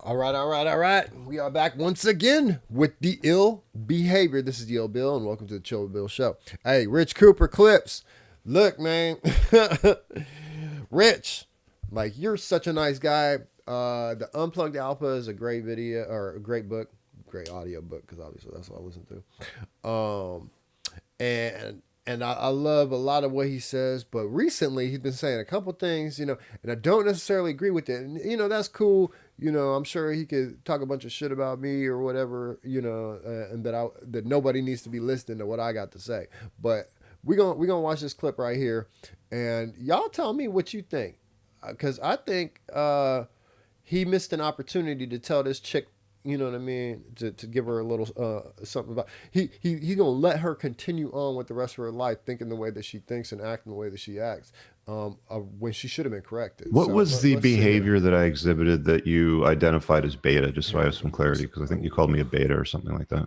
All right, all right, all right. We are back once again with the ill behavior. This is the Ill Bill, and welcome to the Chill Bill Show. Hey, Rich Cooper clips. Look, man, Rich, like you're such a nice guy. The Unplugged Alpha is a great video or a great book, great audio book because obviously that's what I listen to. And I love a lot of what he says, but recently he's been saying a couple things, and I don't necessarily agree with it. And that's cool. I'm sure he could talk a bunch of shit about me or whatever, and that nobody needs to be listening to what I got to say. But we gonna watch this clip right here, and y'all tell me what you think, because I think he missed an opportunity to tell this chick, you know what I mean, to give her a little something about he gonna let her continue on with the rest of her life thinking the way that she thinks and acting the way that she acts, when she should have been corrected. What So was the let's see here. behavior that I exhibited that you identified as beta? Just so I have some clarity, because I think you called me a beta or something like that.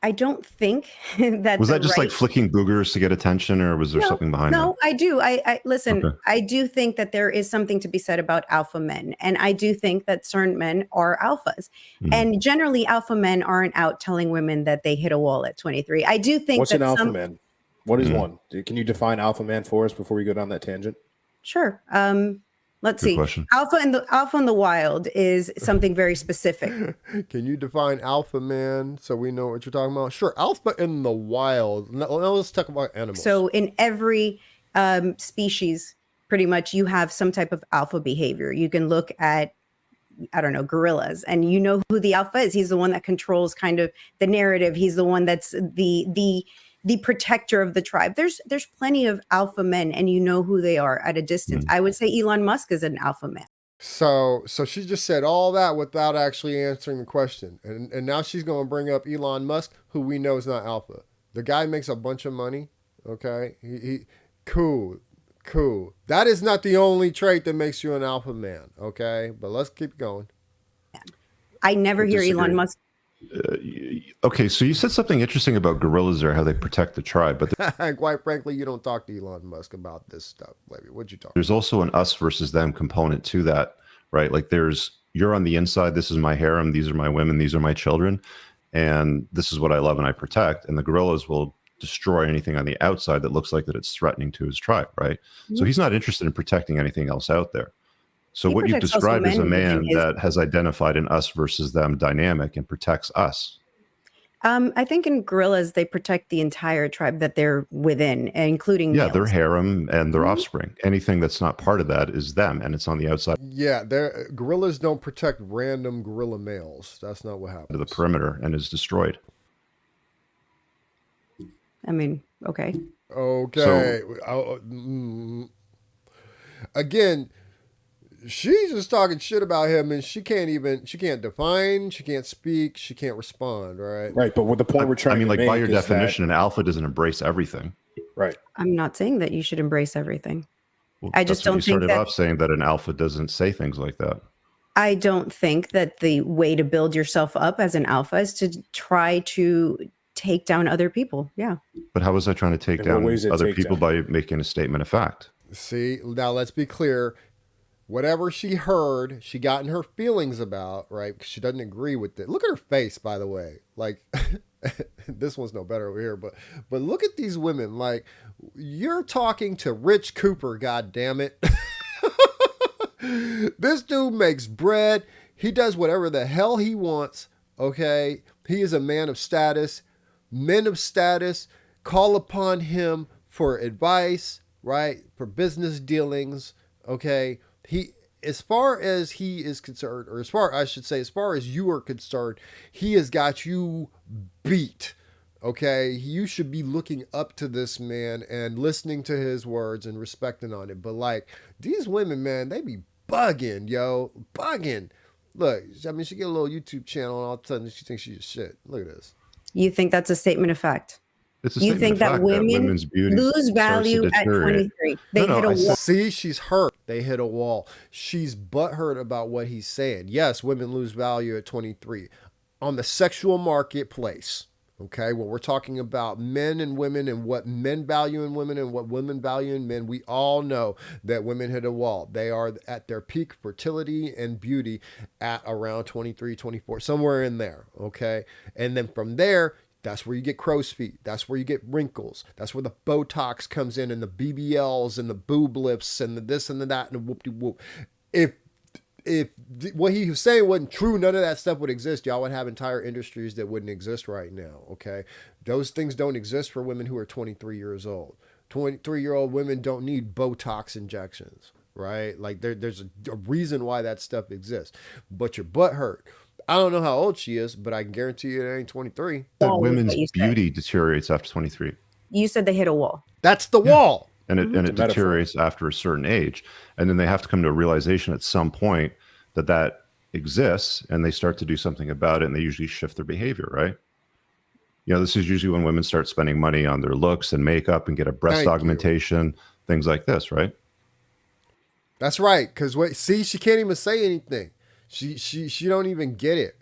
I don't think that Was that just right. like flicking boogers to get attention, or was there something behind No, that? I do. I listen. Okay. I do think that there is something to be said about alpha men, and I do think that certain men are alphas, and generally, alpha men aren't out telling women that they hit a wall at 23. I do think What's that an alpha man? What is one? Can you define alpha man for us before we go down that tangent? Sure. Let's Good see. question. Alpha in the wild is something very specific. Can you define alpha man so we know what you're talking about? Sure, alpha in the wild. Now let's talk about animals. So in every species, pretty much, you have some type of alpha behavior. You can look at, I don't know, gorillas, and you know who the alpha is. He's the one that controls kind of the narrative. He's the one that's the protector of the tribe. There's plenty of alpha men, and you know who they are at a distance. I would say Elon Musk is an alpha man. So she just said all that without actually answering the question. And now she's going to bring up Elon Musk, who we know is not alpha. The guy makes a bunch of money, okay? He cool. That is not the only trait that makes you an alpha man, okay? But let's keep going. I never hear Elon Musk. Okay, so you said something interesting about gorillas or how they protect the tribe, but And quite frankly, you don't talk to Elon Musk about this stuff. What'd you talk? there's also an us versus them component to that, right? Like you're on the inside, this is my harem, these are my women, these are my children, and this is what I love and I protect. And the gorillas will destroy anything on the outside that looks like that it's threatening to his tribe, right? So he's not interested in protecting anything else out there. So what you've described is a man that has identified an us versus them dynamic and protects us. I think in gorillas, they protect the entire tribe that they're within, including Yeah, males. their harem and their offspring. Anything that's not part of that is them, and it's on the outside Yeah, gorillas don't protect random gorilla males. That's not what happens. of the perimeter and is destroyed. I mean, okay. Okay. Again, she's just talking shit about him, and she can't define, she can't speak, she can't respond, right? Right, but with the point we're trying to make, by your definition, an alpha doesn't embrace everything. Right. I'm not saying that you should embrace everything. Well, I just don't you think started off saying that an alpha doesn't say things like that. I don't think that the way to build yourself up as an alpha is to try to take down other people. Yeah. But how was I trying to take down other people by making a statement of fact? See, now let's be clear. Whatever she heard, she got in her feelings about, right? Because she doesn't agree with it. Look at her face, by the way. Like, this one's no better over here, but look at these women. Like, you're talking to Rich Cooper, god damn it. This dude makes bread. He does whatever the hell he wants, okay? He is a man of status. Men of status call upon him for advice, right? For business dealings, okay? As far as he is concerned, or as far as you are concerned, he has got you beat. Okay, you should be looking up to this man and listening to his words and respecting on it. But like these women, man, they be bugging, yo, bugging. Look, I mean, she get a little YouTube channel, and all of a sudden she thinks she's shit. Look at this. You think that's a statement of fact? You think that women lose value at 23? They hit a wall. See, she's hurt. They hit a wall. She's butthurt about what he's saying. Yes, women lose value at 23 on the sexual marketplace. Okay, when we're talking about men and women and what men value in women and what women value in men, we all know that women hit a wall. They are at their peak fertility and beauty at around 23, 24, somewhere in there. Okay, and then from there, that's where you get crow's feet. That's where you get wrinkles. That's where the Botox comes in and the BBLs and the boob lifts and the this and the that and the whoop-de-whoop. If what he was saying wasn't true, none of that stuff would exist. Y'all would have entire industries that wouldn't exist right now. Okay. Those things don't exist for women who are 23 years old. 23-year-old women don't need Botox injections, right? Like there's a reason why that stuff exists. But your butt hurt. I don't know how old she is, but I can guarantee you it ain't 23. That Wall is women's what you said. beauty deteriorates after 23. You said they hit a wall. That's the wall. And it, and It's it a metaphor. deteriorates after a certain age. And then they have to come to a realization at some point that that exists, and they start to do something about it, and they usually shift their behavior, right? You know, this is usually when women start spending money on their looks and makeup and get a breast Thank you. augmentation, things like this, right? That's right. Because she can't even say anything. She don't even get it.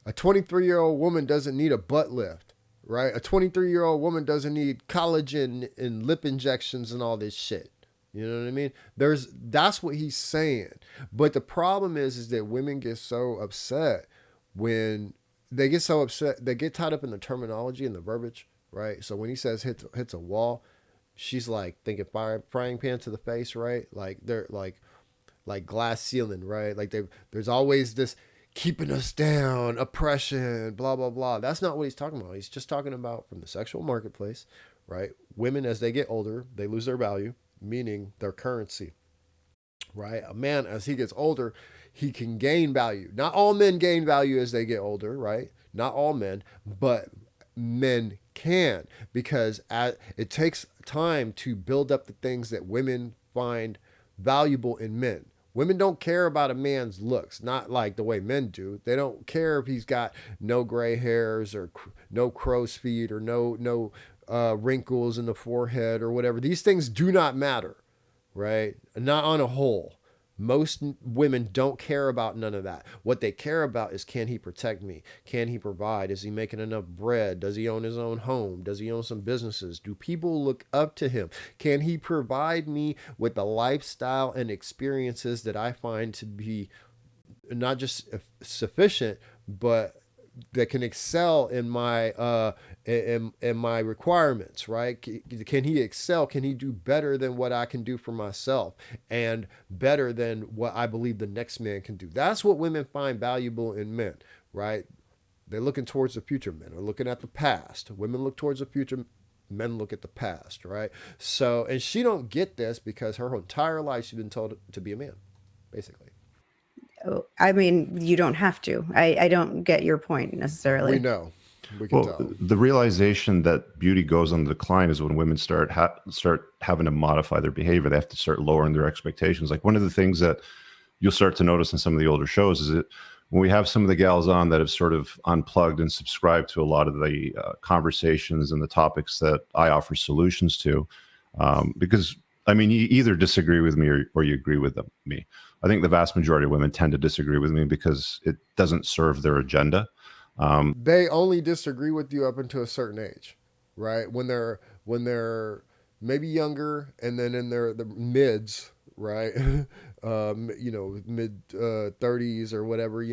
A 23-year-old woman doesn't need a butt lift, right? A 23-year-old woman doesn't need collagen and lip injections and all this shit. You know what I mean? That's what he's saying. But the problem is that women get so upset when they get so upset, they get tied up in the terminology and the verbiage, right? So when he says hits a wall, she's like thinking frying pan to the face, right? Like they're like glass ceiling, right? Like there's always this keeping us down, oppression, blah, blah, blah. That's not what he's talking about. He's just talking about from the sexual marketplace, right? Women, as they get older, they lose their value, meaning their currency, right? A man, as he gets older, he can gain value. Not all men gain value as they get older, right? Not all men, but men can, because it takes time to build up the things that women find valuable in men. Women don't care about a man's looks, not like the way men do. They don't care if he's got no gray hairs or no crow's feet or no wrinkles in the forehead or whatever. These things do not matter, right? Not on a whole. Most women don't care about none of that. What they care about is, can he protect me? Can he provide? Is he making enough bread? Does he own his own home? Does he own some businesses? Do people look up to him? Can he provide me with the lifestyle and experiences that I find to be not just sufficient, but that can excel in my in my requirements, right? Can he excel? Can he do better than what I can do for myself, and better than what I believe the next man can do? That's what women find valuable in men, right? They're looking towards the future. Men are looking at the past. Women look towards the future. Men look at the past, right? So, and she don't get this because her entire life she's been told to be a man, basically. I mean, you don't have to. I don't get your point necessarily. We know. We can Well, tell. the realization that beauty goes on the decline is when women start having to modify their behavior. They have to start lowering their expectations. Like one of the things that you'll start to notice in some of the older shows is that when we have some of the gals on that have sort of unplugged and subscribed to a lot of the conversations and the topics that I offer solutions to, because I mean, you either disagree with me or you agree with me. I think the vast majority of women tend to disagree with me because it doesn't serve their agenda. They only disagree with you up until a certain age, right? When they're maybe younger and then in the mids, right? Mid 30s or whatever,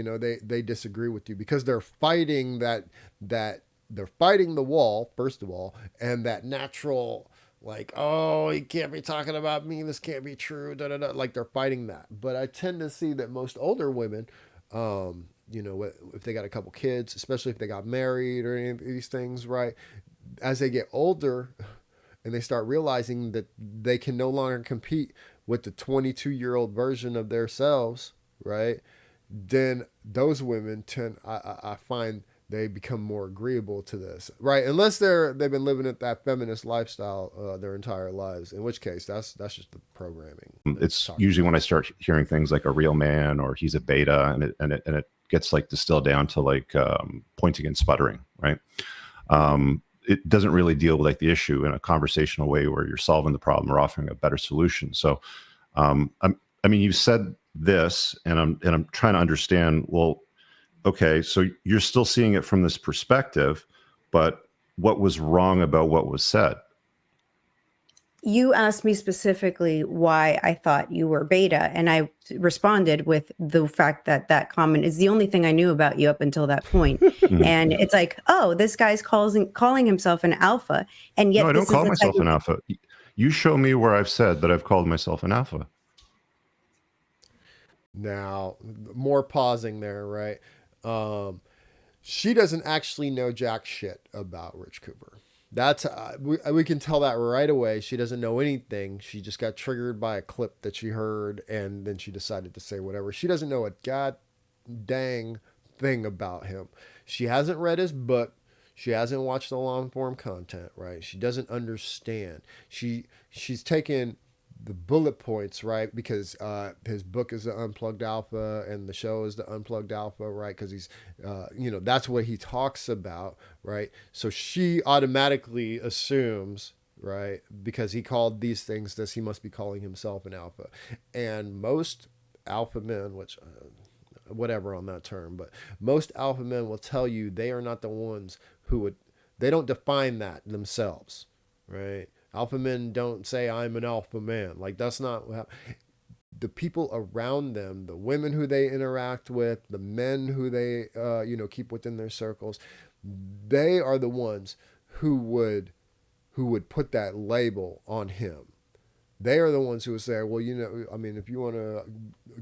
they disagree with you because they're fighting that they're fighting the wall, first of all, and that natural, like, oh, you can't be talking about me. This can't be true. Da, da, da. Like they're fighting that. But I tend to see that most older women, if they got a couple kids, especially if they got married or any of these things, right? As they get older and they start realizing that they can no longer compete with the 22-year-old version of themselves, right? Then those women I find they become more agreeable to this, right? Unless they've been living at that feminist lifestyle their entire lives, in which case that's just the programming. It's usually when I start hearing things like a real man or he's a beta, and it gets like distilled down to like pointing and sputtering, right? It doesn't really deal with like the issue in a conversational way where you're solving the problem or offering a better solution. So, I mean, you said this, and I'm trying to understand. Well, okay, so you're still seeing it from this perspective, but what was wrong about what was said? You asked me specifically why I thought you were beta, and I responded with the fact that that comment is the only thing I knew about you up until that point. Mhm. And it's like, oh, this guy's calling himself an alpha, and yet No, I this don't call is the type myself an alpha. You show me where I've said that I've called myself an alpha. Now, more pausing there, right? She doesn't actually know jack shit about Rich Cooper. That's we can tell that right away. She doesn't know anything. She just got triggered by a clip that she heard, and then she decided to say whatever. She doesn't know a god dang thing about him. She hasn't read his book. She hasn't watched the long form content, right? She doesn't understand. She's taken the bullet points, right? Because his book is the Unplugged Alpha and the show is the Unplugged Alpha, right? Because he's, that's what he talks about, right? So she automatically assumes, right? Because he called these things this, he must be calling himself an alpha. And most alpha men, which, whatever on that term, but most alpha men will tell you they are not the ones they don't define that themselves, right? Alpha men don't say I'm an alpha man. Like that's not what the people around them, the women who they interact with, the men who they keep within their circles, they are the ones who would put that label on him. They are the ones who would say, well, if you want a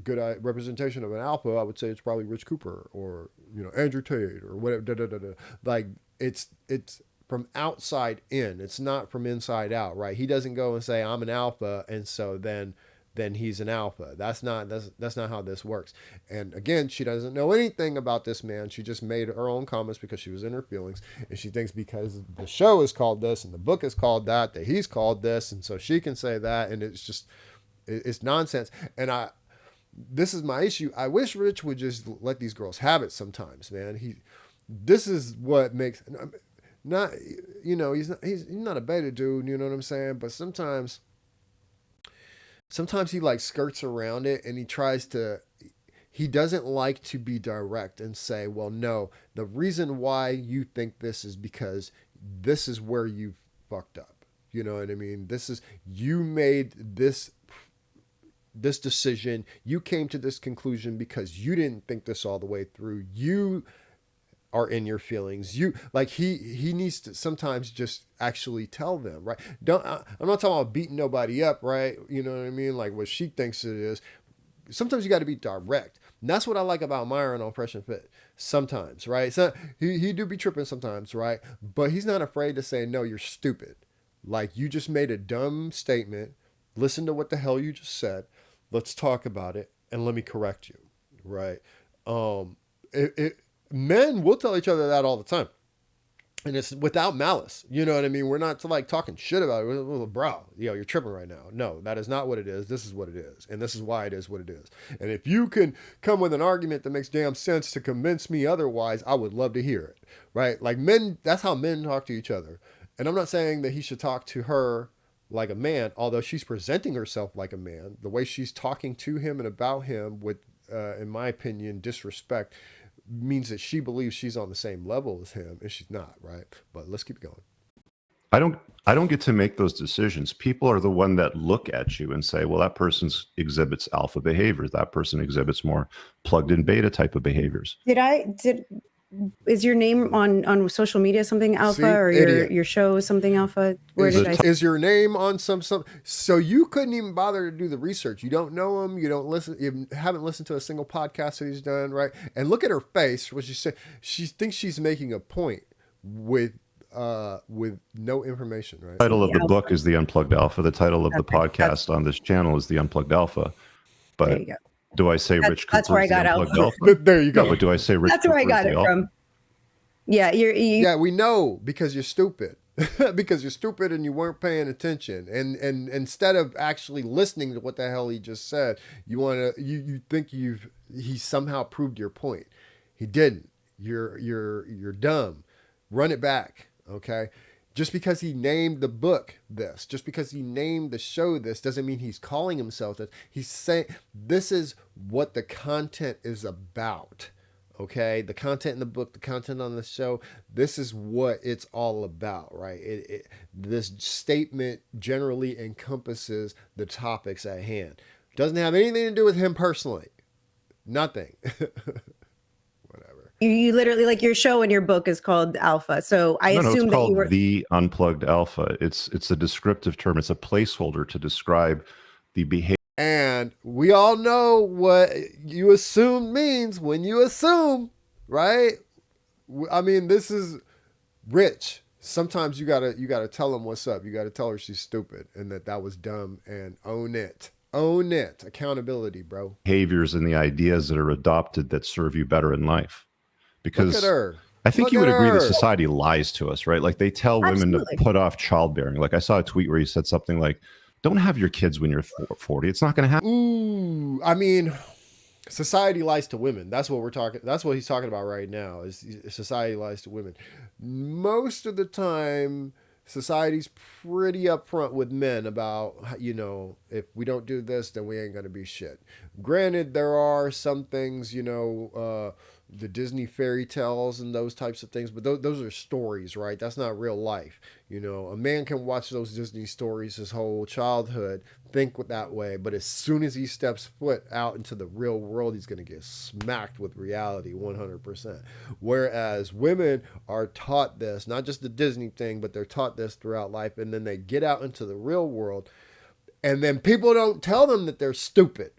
good representation of an alpha, I would say it's probably Rich Cooper or Andrew Tate or whatever. Like it's from outside in. It's not from inside out, right? He doesn't go and say I'm an alpha, and so then he's an alpha. That's not how this works. And again, she doesn't know anything about this man. She just made her own comments because she was in her feelings, and she thinks because the show is called this and the book is called that he's called this, and so she can say that, and it's nonsense. And this is my issue. I wish Rich would just let these girls have it sometimes, man. This is what makes. Not, he's not a beta dude, you know what I'm saying? But sometimes he like skirts around it, and he doesn't like to be direct and say, well, no, the reason why you think this is because this is where you fucked up. You know what I mean? You made this decision. You came to this conclusion because you didn't think this all the way through. You are in your feelings. He needs to sometimes just actually tell them, right? I'm not talking about beating nobody up, right? You know what I mean? Like what she thinks it is. Sometimes you got to be direct. And that's what I like about Myron on Fresh and Fit. Sometimes, right? So he do be tripping sometimes, right? But he's not afraid to say, no, you're stupid. Like you just made a dumb statement. Listen to what the hell you just said. Let's talk about it and let me correct you, right? Men will tell each other that all the time. And it's without malice. You know what I mean? We're not like talking shit about it. Well, bro, you're tripping right now. No, that is not what it is. This is what it is. And this is why it is what it is. And if you can come with an argument that makes damn sense to convince me otherwise, I would love to hear it. Right? Like men, that's how men talk to each other. And I'm not saying that he should talk to her like a man, although she's presenting herself like a man. The way she's talking to him and about him with, in my opinion, disrespect, means that she believes she's on the same level as him, and she's not, right? But let's keep going. I don't get to make those decisions. People are the one that look at you and say, well, that person exhibits alpha behaviors. That person exhibits more plugged in beta type of behaviors. Is your name on social media something alpha? See, or your show something alpha? Is your name on some? So you couldn't even bother to do the research. You don't know him. You don't listen. You haven't listened to a single podcast that he's done, right? And look at her face. What she said. She thinks she's making a point with no information, right? The title of the book is The Unplugged Alpha. The title of the podcast on this channel is The Unplugged Alpha. But there you go. Do I say Rich Cooper? That's where I got alpha. There you go. No, but do I say Rich That's Cooper? That's where I got it from. Yeah, yeah, we know because you're stupid. Because you're stupid and you weren't paying attention. And instead of actually listening to what the hell he just said, you think he somehow proved your point. He didn't. You're dumb. Run it back, okay? Just because he named the book this, just because he named the show this, doesn't mean he's calling himself this. He's saying this is what the content is about, Okay, the content in the book, the content on the show, this is what it's all about, right? This statement generally encompasses the topics at hand. Doesn't have anything to do with him personally. Nothing. Whatever. You literally, like, your show and your book is called Alpha. So I No, it's assume that you called were. the unplugged alpha. It's a descriptive term. It's a placeholder to describe the behavior. And we all know what you assume means when you assume, right? I mean, this is Rich. Sometimes you gotta tell them what's up. You gotta tell her she's stupid and that was dumb, and own it. Own it. Accountability, bro. Behaviors and the ideas that are adopted that serve you better in life. Look at Because her. I think Look you would at agree that her. society lies to us, right? Like they tell women Absolutely. to put off childbearing. Like I saw a tweet where he said something like, "Don't have your kids when you're 40. It's not going to happen." Ooh, I mean, society lies to women. That's what we're talking. That's what he's talking about right now. Is society lies to women. Most of the time, society's pretty upfront with men about, if we don't do this, then we ain't gonna be shit. Granted, there are some things, the Disney fairy tales and those types of things, but those are stories, right? That's not real life. A man can watch those Disney stories his whole childhood, think that way, but as soon as he steps foot out into the real world, he's going to get smacked with reality 100%. Whereas women are taught this, not just the Disney thing, but they're taught this throughout life, and then they get out into the real world, and then people don't tell them that they're stupid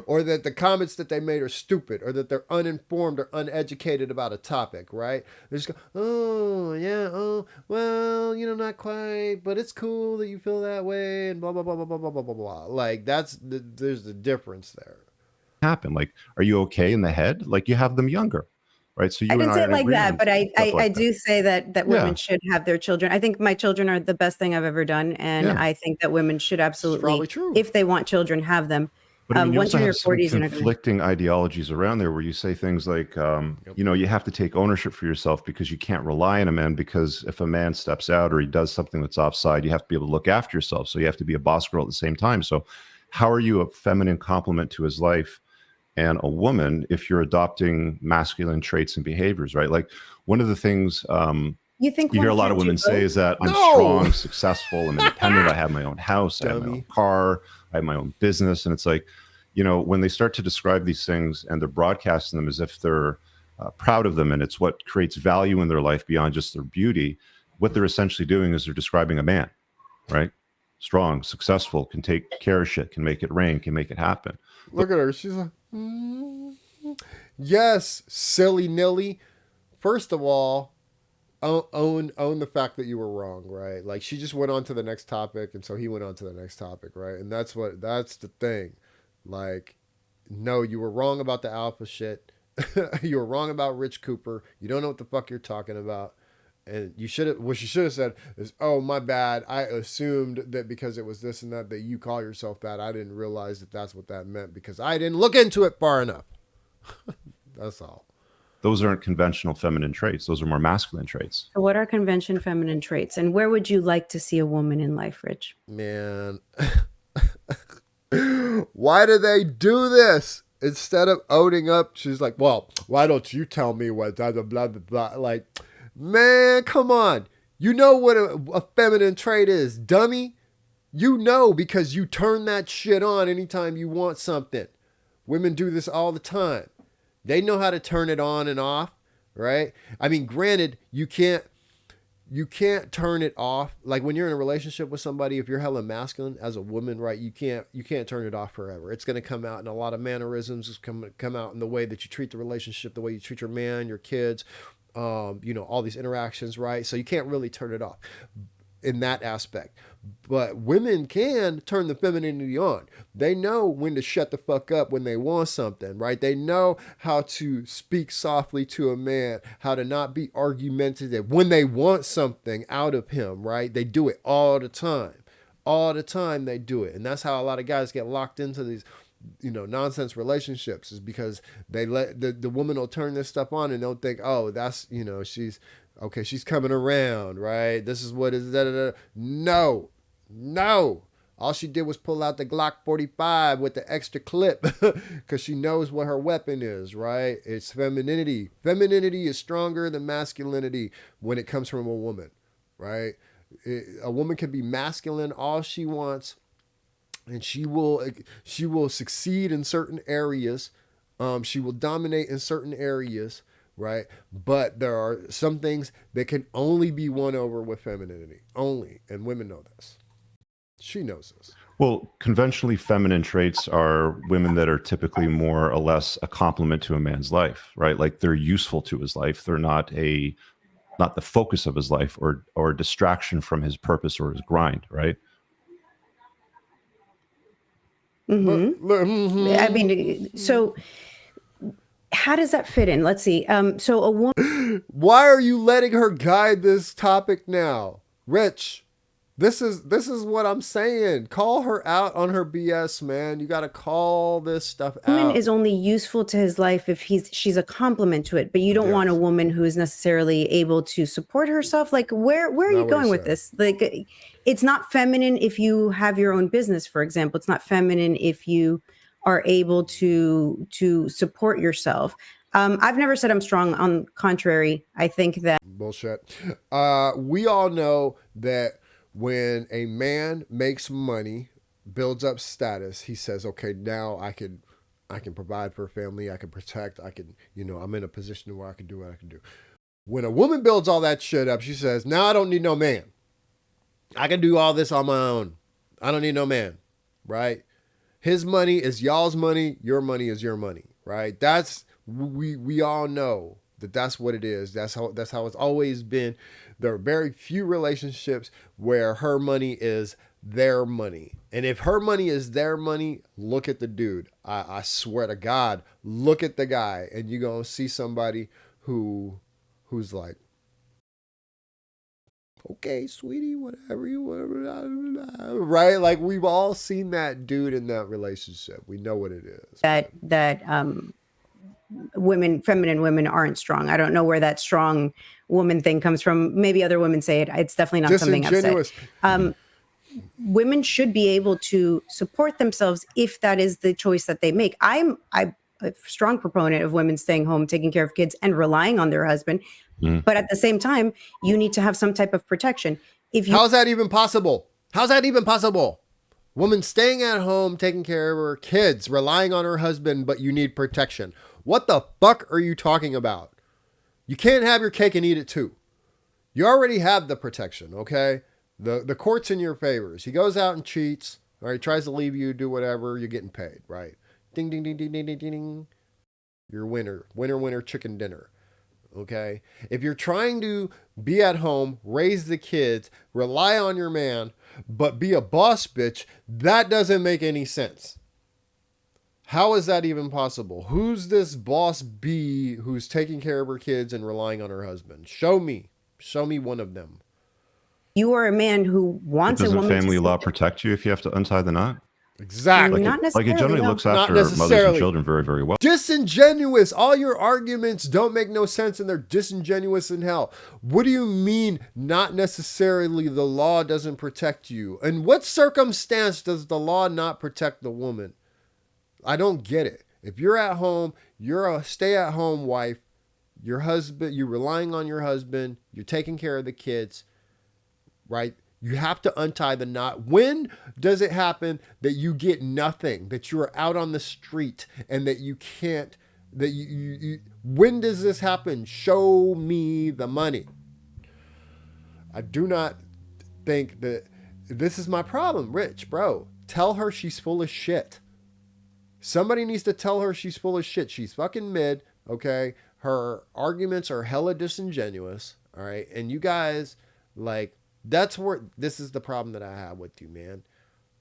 or that the comments that they made are stupid or that they're uninformed or uneducated about a topic, right? They just go, oh, yeah, oh, well, not quite, but it's cool that you feel that way and blah, blah, blah, blah, blah, blah, blah, blah, blah. Like, there's the difference there. Like, are you okay in the head? Like you have them younger, right? So you I and didn't say I it like agree that, on but I stuff like that. do say that Yeah. women should have their children. I think my children are the best thing I've ever done, and Yeah. I think that women should It's probably absolutely, true. if they want children, have them. But I mean, you Once also you're in your have some 40s, you're not going to. conflicting ideologies around there where you say things like, you have to take ownership for yourself because you can't rely on a man, because if a man steps out or he does something that's offside, you have to be able to look after yourself. So you have to be a boss girl at the same time. So how are you a feminine complement to his life and a woman if you're adopting masculine traits and behaviors, right? Like one of the things You think you hear a one lot can't of do women say both? is that I'm No! strong, successful, I'm independent, I have my own house, I have my Dummy. own car, I have my own business. And it's like, when they start to describe these things and they're broadcasting them as if they're proud of them and it's what creates value in their life beyond just their beauty, what they're essentially doing is they're describing a man, right? Strong, successful, can take care of shit, can make it rain, can make it happen. Look at her. She's like, yes, silly nilly. First of all, own the fact that you were wrong, right? Like she just went on to the next topic, and so he went on to the next topic, right? And that's the thing. Like, no, you were wrong about the alpha shit. You were wrong about Rich Cooper. You don't know what the fuck you're talking about. And what you should have said is, oh, my bad. I assumed that because it was this and that you call yourself that. I didn't realize that that's what that meant because I didn't look into it far enough. That's all. Those aren't conventional feminine traits. Those are more masculine traits. So what are convention feminine traits, and where would you like to see a woman in life, Rich? Man. Why do they do this? Instead of owning up, she's like, well, why don't you tell me what blah, blah, blah, blah. Like, man, come on. You know what a feminine trait is, dummy. You know because you turn that shit on anytime you want something. Women do this all the time. They know how to turn it on and off, right? I mean, granted, you can't turn it off. Like when you're in a relationship with somebody, if you're hella masculine as a woman, right, you can't turn it off forever. It's going to come out in a lot of mannerisms. It's come out in the way that you treat the relationship, the way you treat your man, your kids, all these interactions, right? So you can't really turn it off in that aspect. But women can turn the femininity on. They know when to shut the fuck up when they want something, right? They know how to speak softly to a man, how to not be argumentative when they want something out of him, right? They do it all the time. All the time they do it. And that's how a lot of guys get locked into these nonsense relationships, is because they let the woman will turn this stuff on and they'll think, oh, that's, she's coming around, right? This is what is da, da, da. No. All she did was pull out the Glock 45 with the extra clip because she knows what her weapon is, right? It's femininity. Femininity is stronger than masculinity when it comes from a woman, right? A woman can be masculine all she wants, and she will succeed in certain areas. She will dominate in certain areas, right? But there are some things that can only be won over with femininity, only, and women know this. She knows this. Well, conventionally feminine traits are women that are typically more or less a complement to a man's life, right? Like they're useful to his life. They're not the focus of his life or a distraction from his purpose or his grind, right? I mean, so how does that fit in? Let's see. So a woman. Why are you letting her guide this topic now? Rich, this is what I'm saying. Call her out on her BS, man. You got to call this stuff out. Woman is only useful to his life if she's a complement to it, but you don't want a woman who is necessarily able to support herself. Like where are you going with this? Like it's not feminine if you have your own business, for example. It's not feminine if you are able to support yourself. I've never said I'm strong. On the contrary, I think that bullshit. We all know that when a man makes money, builds up status, he says, okay, now I can provide for a family, I can protect, I'm in a position where I can do what I can do. When a woman builds all that shit up, she says, now I don't need no man. I can do all this on my own. I don't need no man, right? His money is y'all's money, your money is your money, right? We all know that's what it is. That's how it's always been. There are very few relationships where her money is their money. And if her money is their money, look at the dude. I swear to God, look at the guy, and you're going to see somebody who's like, okay, sweetie, whatever you want, right? Like we've all seen that dude in that relationship. We know what it is. That feminine women aren't strong. I don't know where that strong woman thing comes from.Maybe other women say it. It's definitely not something I've said. Women should be able to support themselves if that is the choice that they make. I'm a strong proponent of women staying home, taking care of kids, and relying on their husband. But at the same time, you need to have some type of protection. How's that even possible? Woman staying at home, taking care of her kids, relying on her husband, but you need protection. What the fuck are you talking about? You can't have your cake and eat it too. You already have the protection, okay? The court's in your favors. He goes out and cheats, or he tries to leave you, do whatever, you're getting paid, right? Ding, ding, ding, ding, ding, ding, ding. You're winner. Winner, winner, chicken dinner. Okay? If you're trying to be at home, raise the kids, rely on your man, but be a boss bitch, that doesn't make any sense. How is that even possible? Who's this boss bee who's taking care of her kids and relying on her husband? Show me one of them. You are a man who wants a woman. Doesn't family law protect you if you have to untie the knot? Exactly. Like it generally looks after mothers and children very, very well. Disingenuous. All your arguments don't make no sense and they're disingenuous in hell. What do you mean not necessarily the law doesn't protect you? In what circumstance does the law not protect the woman? I don't get it. If you're at home, you're a stay-at-home wife, your husband, you're relying on your husband, you're taking care of the kids, right? You have to untie the knot. When does it happen that you get nothing, that you're out on the street and that you can't, when does this happen? Show me the money. I do not think that this is my problem, Rich, bro. Tell her she's full of shit. Somebody needs to tell her she's full of shit. She's fucking mid, okay? Her arguments are hella disingenuous, all right? And you guys, like, this is the problem that I have with you, man.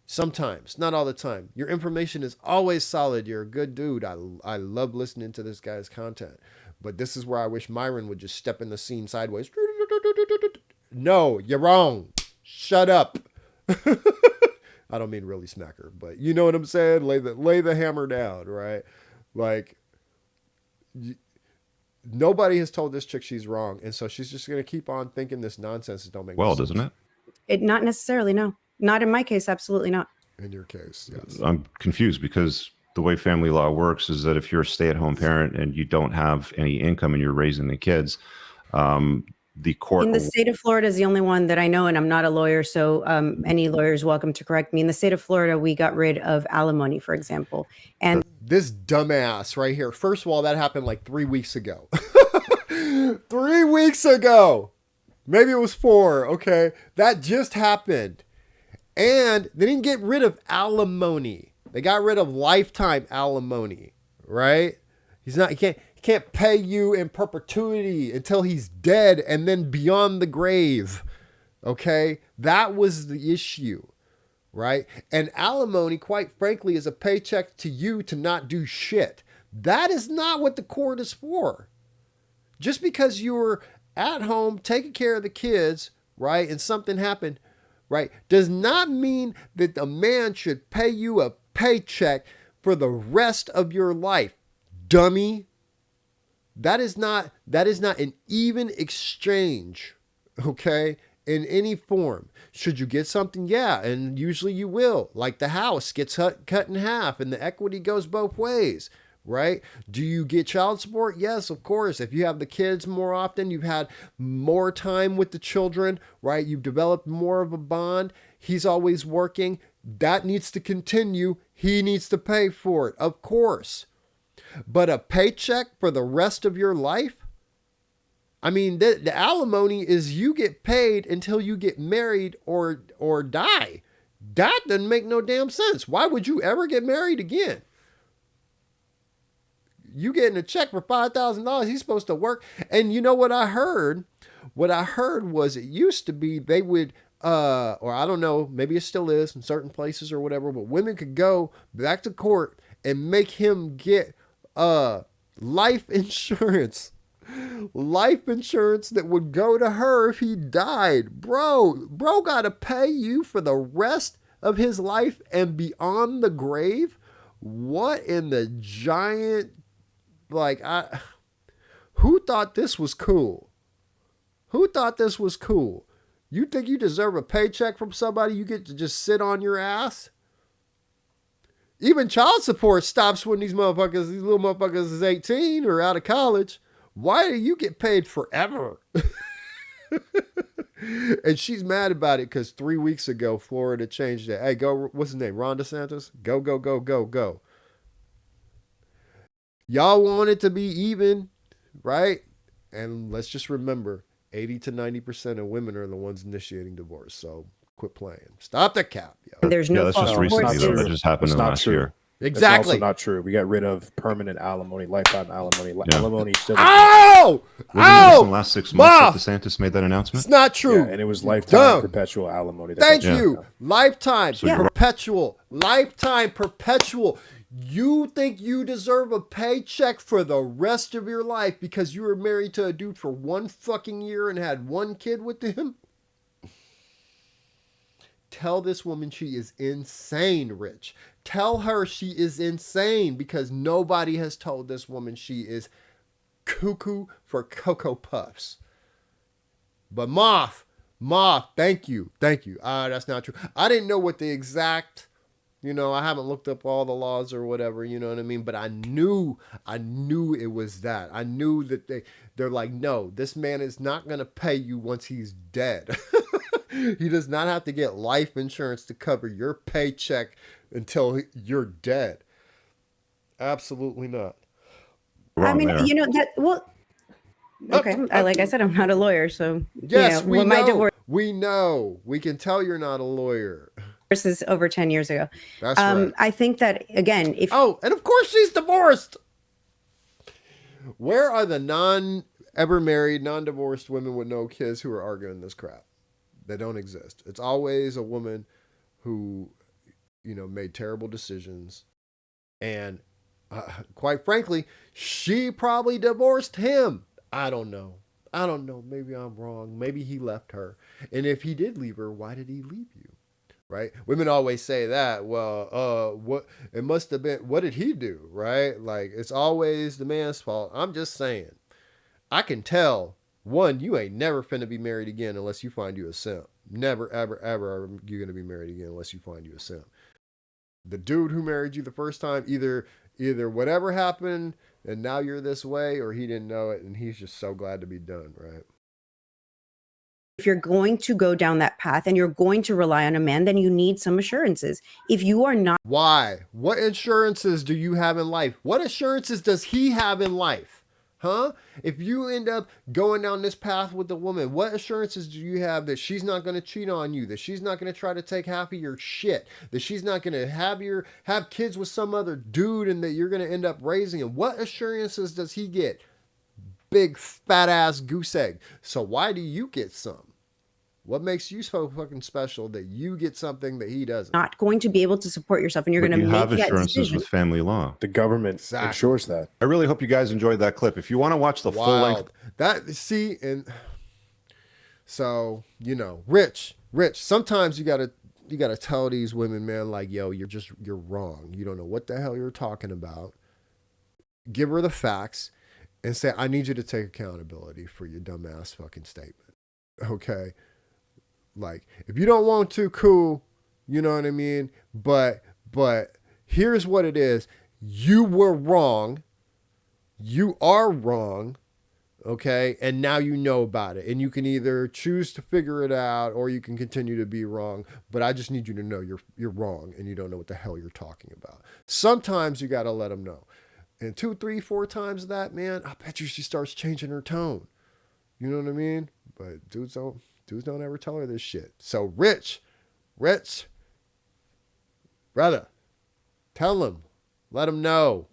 Sometimes, not all the time. Your information is always solid. You're a good dude. I love listening to this guy's content. But this is where I wish Myron would just step in the scene sideways. No, you're wrong. Shut up. I don't mean really smack her, but you know what I'm saying? Lay the hammer down, right? Like, nobody has told this chick she's wrong, and so she's just going to keep on thinking this nonsense that don't make sense. Doesn't it? It not necessarily, no. Not in my case, absolutely not. In your case, yes. I'm confused because the way family law works is that if you're a stay-at-home parent and you don't have any income and you're raising the kids, the court In the state of Florida is the only one that I know, and I'm not a lawyer, so any lawyer is welcome to correct me. In the state of Florida, we got rid of alimony, for example. And This dumbass right here. First of all, that happened like 3 weeks ago. 3 weeks ago. Maybe it was 4. Okay. That just happened. And they didn't get rid of alimony. They got rid of lifetime alimony, right? He can't pay you in perpetuity until he's dead and then beyond the grave. Okay? That was the issue, right? And alimony, quite frankly, is a paycheck to you to not do shit. That is not what the court is for. Just because you were at home taking care of the kids, right, and something happened, right, does not mean that a man should pay you a paycheck for the rest of your life, dummy. That is not an even exchange, okay, in any form. Should you get something? Yeah, and usually you will. Like the house gets cut in half and the equity goes both ways, right? Do you get child support? Yes, of course. If you have the kids more often, you've had more time with the children, right? You've developed more of a bond. He's always working. That needs to continue. He needs to pay for it, of course. But a paycheck for the rest of your life? I mean, the alimony is you get paid until you get married or die. That doesn't make no damn sense. Why would you ever get married again? You getting a check for $5,000. He's supposed to work. And you know what I heard? What I heard was it used to be they would, or I don't know, maybe it still is in certain places or whatever, but women could go back to court and make him get life insurance. Life insurance that would go to her if he died. Bro got to pay you for the rest of his life and beyond the grave? What in the giant... who thought this was cool? Who thought this was cool? You think you deserve a paycheck from somebody you get to just sit on your ass? Even child support stops when these little motherfuckers is 18 or out of college. Why do you get paid forever? And she's mad about it because 3 weeks ago, Florida changed it. Hey, what's his name? Ron DeSantis? Go. Y'all want it to be even, right? And let's just remember, 80 to 90% of women are the ones initiating divorce. So quit playing. Stop the cap. Yo. There's no that's just recently. That just happened in the last year. Exactly. That's also not true. We got rid of permanent alimony, lifetime alimony. Alimony still. Ow! Wasn't it in the last 6 months that DeSantis made that announcement? It's not true. Yeah, and it was lifetime perpetual alimony. Thank you. Lifetime perpetual. Lifetime perpetual. You think you deserve a paycheck for the rest of your life because you were married to a dude for 1 fucking year and had 1 kid with him? Tell this woman she is insane, Rich. Tell her she is insane because nobody has told this woman she is cuckoo for Cocoa Puffs. But Moth, thank you. That's not true. I didn't know what the exact, I haven't looked up all the laws or whatever, you know what I mean? But I knew it was that. I knew that they're like, no, this man is not going to pay you once he's dead. He does not have to get life insurance to cover your paycheck until you're dead. Absolutely not. I mean, okay. Like I said, I'm not a lawyer, so yes, we know. My divorce, we know. We can tell you're not a lawyer. This is over 10 years ago. That's right. I think that again, and of course she's divorced. Where are the ever married, non-divorced women with no kids who are arguing this crap? They don't exist. It's always a woman who, made terrible decisions. And quite frankly, she probably divorced him. I don't know. Maybe I'm wrong. Maybe he left her. And if he did leave her, why did he leave you? Right? Women always say that. Well, what it must have been, what did he do? Right? Like, it's always the man's fault. I'm just saying. I can tell. One, you ain't never finna be married again unless you find you a simp. Never, ever, ever are you going to be married again unless you find you a simp. The dude who married you the first time, either whatever happened and now you're this way, or he didn't know it and he's just so glad to be done, right? If you're going to go down that path and you're going to rely on a man, then you need some assurances. If you are not Why? What insurances do you have in life? What assurances does he have in life? Huh? If you end up going down this path with the woman, what assurances do you have that she's not going to cheat on you, that she's not going to try to take half of your shit, that she's not going to have kids with some other dude and that you're going to end up raising him? What assurances does he get? Big fat ass goose egg. So why do you get some? What makes you so fucking special that you get something that he doesn't? not going to be able to support yourself and you're But going to you make have that assurances decision. with family law. The government Exactly. ensures that. I really hope you guys enjoyed that clip. If you want to watch the full length, That see, and so Rich. Sometimes you gotta tell these women, man, like, yo, you're wrong. You don't know what the hell you're talking about. Give her the facts and say, I need you to take accountability for your dumbass fucking statement. Okay. Like, if you don't want to, cool. You know what I mean? But here's what it is. You were wrong. You are wrong. Okay. And now you know about it. And you can either choose to figure it out or you can continue to be wrong. But I just need you to know you're wrong and you don't know what the hell you're talking about. Sometimes you got to let them know. And 2, 3, 4 times that, man, I bet you she starts changing her tone. You know what I mean? But dudes don't ever tell her this shit. So Rich, brother, tell him, let him know,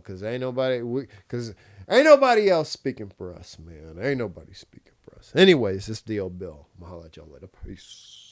cause ain't nobody else speaking for us, man. Ain't nobody speaking for us. Anyways, this is D.O. Bill. I'll holla at y'all later. Peace.